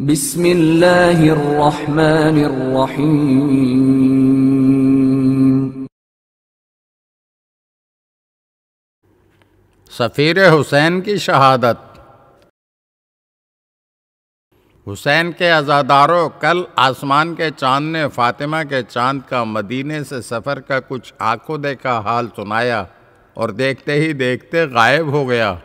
بسم اللہ الرحمن الرحیم۔ سفیر حسین کی شہادت۔ حسین کے عزاداروں، کل آسمان کے چاند نے فاطمہ کے چاند کا مدینے سے سفر کا کچھ آنکھوں دیکھا حال سنایا اور دیکھتے ہی دیکھتے غائب ہو گیا۔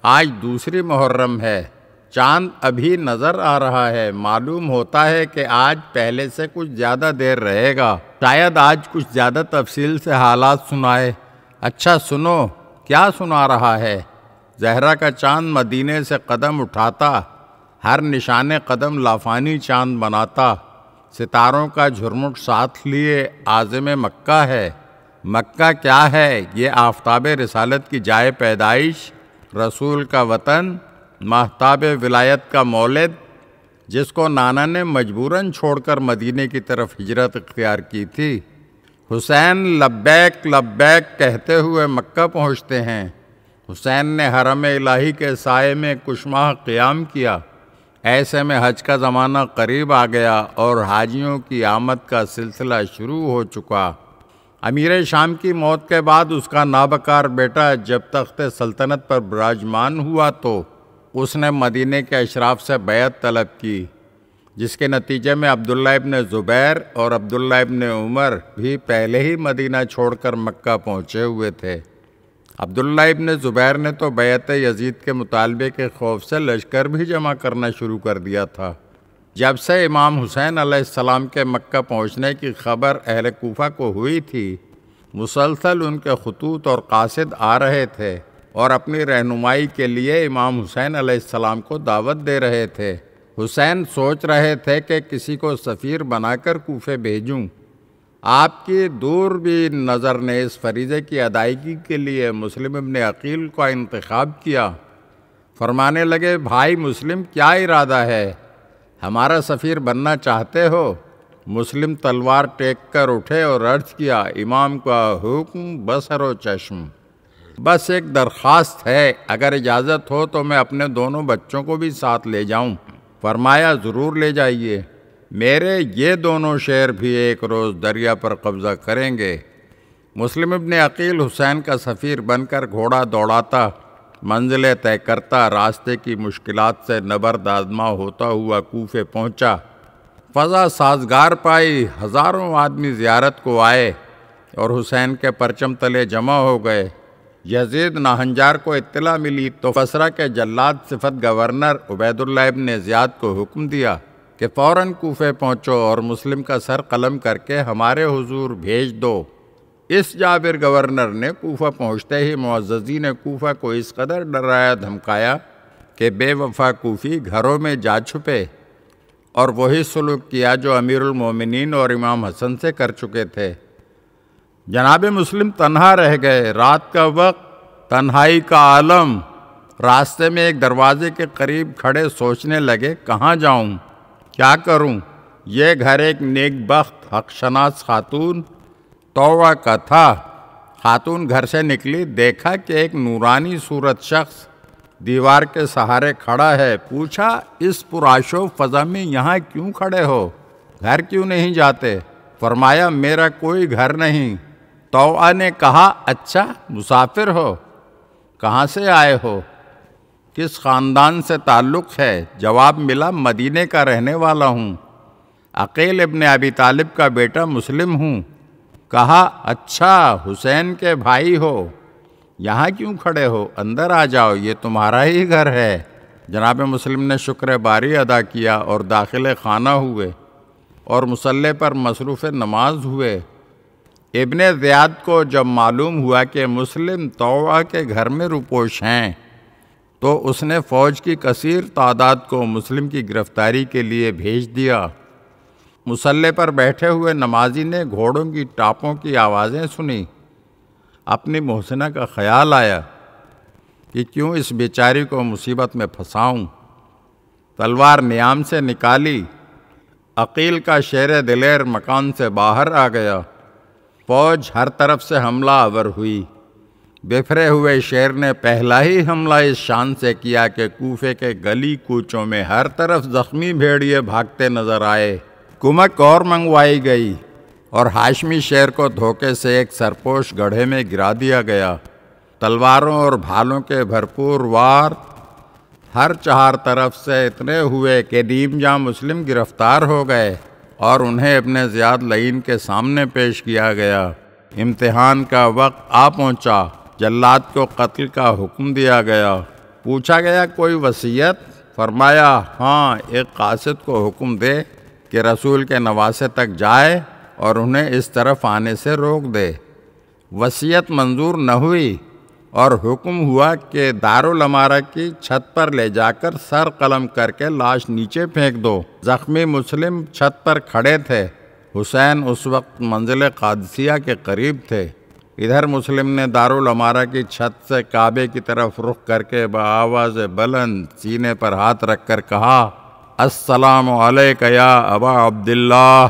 آج دوسری محرم ہے، چاند ابھی نظر آ رہا ہے، معلوم ہوتا ہے کہ آج پہلے سے کچھ زیادہ دیر رہے گا، شاید آج کچھ زیادہ تفصیل سے حالات سنائے۔ اچھا سنو، کیا سنا رہا ہے؟ زہرا کا چاند مدینے سے قدم اٹھاتا، ہر نشان قدم لافانی چاند بناتا، ستاروں کا جھرمٹ ساتھ لیے عازم مکہ ہے۔ مکہ کیا ہے؟ یہ آفتاب رسالت کی جائے پیدائش، رسول کا وطن، ماہتاب ولایت کا مولد، جس کو نانا نے مجبوراً چھوڑ کر مدینے کی طرف ہجرت اختیار کی تھی۔ حسین لبیک لبیک کہتے ہوئے مکہ پہنچتے ہیں۔ حسین نے حرم الہی کے سائے میں کچھ ماہ قیام کیا۔ ایسے میں حج کا زمانہ قریب آ گیا اور حاجیوں کی آمد کا سلسلہ شروع ہو چکا۔ امیر شام کی موت کے بعد اس کا نابکار بیٹا جب تخت سلطنت پر براجمان ہوا تو اس نے مدینے کے اشراف سے بیعت طلب کی، جس کے نتیجے میں عبداللہ ابن زبیر اور عبداللہ ابن عمر بھی پہلے ہی مدینہ چھوڑ کر مکہ پہنچے ہوئے تھے۔ عبداللہ ابن زبیر نے تو بیعت یزید کے مطالبے کے خوف سے لشکر بھی جمع کرنا شروع کر دیا تھا۔ جب سے امام حسین علیہ السلام کے مکہ پہنچنے کی خبر اہل کوفہ کو ہوئی تھی، مسلسل ان کے خطوط اور قاصد آ رہے تھے اور اپنی رہنمائی کے لیے امام حسین علیہ السلام کو دعوت دے رہے تھے۔ حسین سوچ رہے تھے کہ کسی کو سفیر بنا کر کوفے بھیجوں۔ آپ کی دور بھی نظر نے اس فریضے کی ادائیگی کے لیے مسلم ابن عقیل کا انتخاب کیا۔ فرمانے لگے، بھائی مسلم، کیا ارادہ ہے؟ ہمارا سفیر بننا چاہتے ہو؟ مسلم تلوار ٹیک کر اٹھے اور عرض کیا، امام کا حکم بصر و چشم۔ بس ایک درخواست ہے، اگر اجازت ہو تو میں اپنے دونوں بچوں کو بھی ساتھ لے جاؤں۔ فرمایا، ضرور لے جائیے، میرے یہ دونوں شیر بھی ایک روز دریا پر قبضہ کریں گے۔ مسلم ابن عقیل حسین کا سفیر بن کر گھوڑا دوڑاتا، منزلیں طے کرتا، راستے کی مشکلات سے نبرد آزما ہوتا ہوا کوفے پہنچا۔ فضا سازگار پائی، ہزاروں آدمی زیارت کو آئے اور حسین کے پرچم تلے جمع ہو گئے۔ یزید ناہنجار کو اطلاع ملی تو بصرہ کے جلاد صفت گورنر عبید اللہ ابن زیاد کو حکم دیا کہ فوراً کوفے پہنچو اور مسلم کا سر قلم کر کے ہمارے حضور بھیج دو۔ اس جابر گورنر نے کوفہ پہنچتے ہی معززین کوفہ کو اس قدر ڈرایا دھمکایا کہ بے وفا کوفی گھروں میں جا چھپے اور وہی سلوک کیا جو امیر المومنین اور امام حسن سے کر چکے تھے۔ جناب مسلم تنہا رہ گئے۔ رات کا وقت، تنہائی کا عالم۔ راستے میں ایک دروازے کے قریب کھڑے سوچنے لگے، کہاں جاؤں، کیا کروں؟ یہ گھر ایک نیک بخت حق شناس خاتون توعہ کا تھا۔ خاتون گھر سے نکلی، دیکھا کہ ایک نورانی صورت شخص دیوار کے سہارے کھڑا ہے۔ پوچھا، اس پرآشوب فضا میں یہاں کیوں کھڑے ہو؟ گھر کیوں نہیں جاتے؟ فرمایا، میرا کوئی گھر نہیں۔ توعہ نے کہا، اچھا مسافر ہو؟ کہاں سے آئے ہو؟ کس خاندان سے تعلق ہے؟ جواب ملا، مدینے کا رہنے والا ہوں، عقیل ابن ابی طالب کا بیٹا مسلم ہوں۔ کہا، اچھا حسین کے بھائی ہو، یہاں کیوں کھڑے ہو؟ اندر آ جاؤ، یہ تمہارا ہی گھر ہے۔ جناب مسلم نے شکر باری ادا کیا اور داخل خانہ ہوئے اور مصلی پر مصروف نماز ہوئے۔ ابن زیاد کو جب معلوم ہوا کہ مسلم توعہ کے گھر میں روپوش ہیں تو اس نے فوج کی کثیر تعداد کو مسلم کی گرفتاری کے لیے بھیج دیا۔ مصلی پر بیٹھے ہوئے نمازی نے گھوڑوں کی ٹاپوں کی آوازیں سنی۔ اپنی محسنہ کا خیال آیا کہ کیوں اس بیچاری کو مصیبت میں پھنساؤں۔ تلوار نیام سے نکالی، عقیل کا شیر دلیر مکان سے باہر آ گیا۔ فوج ہر طرف سے حملہ آور ہوئی۔ بفرے ہوئے شیر نے پہلا ہی حملہ اس شان سے کیا کہ کوفے کے گلی کوچوں میں ہر طرف زخمی بھیڑیے بھاگتے نظر آئے۔ کمک اور منگوائی گئی اور ہاشمی شیر کو دھوکے سے ایک سرپوش گڑھے میں گرا دیا گیا۔ تلواروں اور بھالوں کے بھرپور وار ہر چہار طرف سے اتنے ہوئے کہ نیم جاں مسلم گرفتار ہو گئے اور انہیں ابن زیاد لعین کے سامنے پیش کیا گیا۔ امتحان کا وقت آ پہنچا، جلاد کو قتل کا حکم دیا گیا۔ پوچھا گیا کوئی وصیت؟ فرمایا ہاں، ایک قاصد کو حکم دے کہ رسول کے نواسے تک جائے اور انہیں اس طرف آنے سے روک دے۔ وصیت منظور نہ ہوئی اور حکم ہوا کہ دارالامارہ کی چھت پر لے جا کر سر قلم کر کے لاش نیچے پھینک دو۔ زخمی مسلم چھت پر کھڑے تھے۔ حسین اس وقت منزل قادسیہ کے قریب تھے۔ ادھر مسلم نے دارالامارہ کی چھت سے کعبے کی طرف رخ کر کے بآواز بلند سینے پر ہاتھ رکھ کر کہا، السلام علیک یا ابا عبداللہ،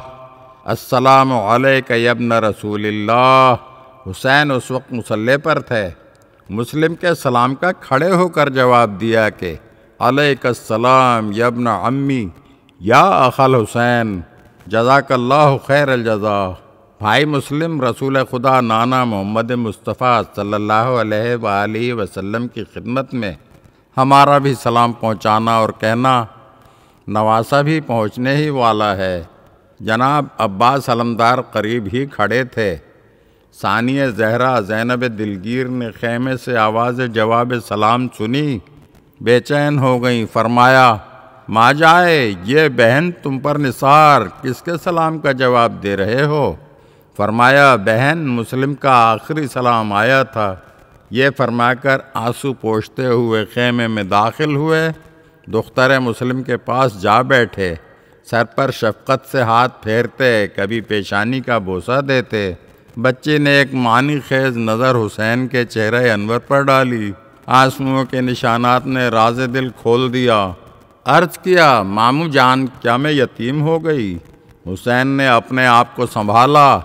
السلام علیک یا ابن رسول اللہ۔ حسین اس وقت مصلی پر تھے۔ مسلم کے سلام کا کھڑے ہو کر جواب دیا کہ علیک السلام یا ابن عمی یا اخل حسین، جزاک اللہ خیر الجزا۔ بھائی مسلم رسول خدا نانا محمد مصطفیٰ صلی اللہ علیہ وآلہ وسلم کی خدمت میں ہمارا بھی سلام پہنچانا اور کہنا نواسہ بھی پہنچنے ہی والا ہے۔ جناب عباس علمدار قریب ہی کھڑے تھے۔ ثانیہ زہرا زینب دلگیر نے خیمے سے آواز جواب سلام سنی، بے چین ہو گئیں۔ فرمایا ماں جائے، یہ بہن تم پر نثار کس کے سلام کا جواب دے رہے ہو؟ فرمایا بہن مسلم کا آخری سلام آیا تھا۔ یہ فرما کر آنسو پوچھتے ہوئے خیمے میں داخل ہوئے، دختر مسلم کے پاس جا بیٹھے، سر پر شفقت سے ہاتھ پھیرتے، کبھی پیشانی کا بوسہ دیتے۔ بچی نے ایک معنی خیز نظر حسین کے چہرے انور پر ڈالی۔ آنسوؤں کے نشانات نے راز دل کھول دیا۔ عرض کیا ماموں جان، کیا میں یتیم ہو گئی؟ حسین نے اپنے آپ کو سنبھالا،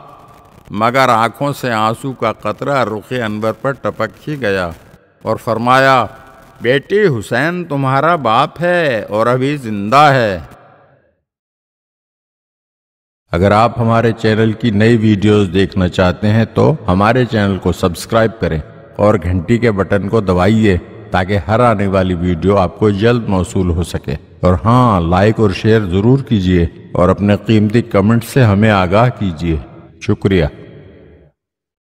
مگر آنکھوں سے آنسو کا قطرہ رخ انور پر ٹپک ہی گیا اور فرمایا بیٹی حسین تمہارا باپ ہے اور ابھی زندہ ہے۔ اگر آپ ہمارے چینل کی نئی ویڈیوز دیکھنا چاہتے ہیں تو ہمارے چینل کو سبسکرائب کریں اور گھنٹی کے بٹن کو دبائیے تاکہ ہر آنے والی ویڈیو آپ کو جلد موصول ہو سکے۔ اور ہاں، لائک اور شیئر ضرور کیجیے اور اپنے قیمتی کمنٹ سے ہمیں آگاہ کیجیے۔ شکریہ۔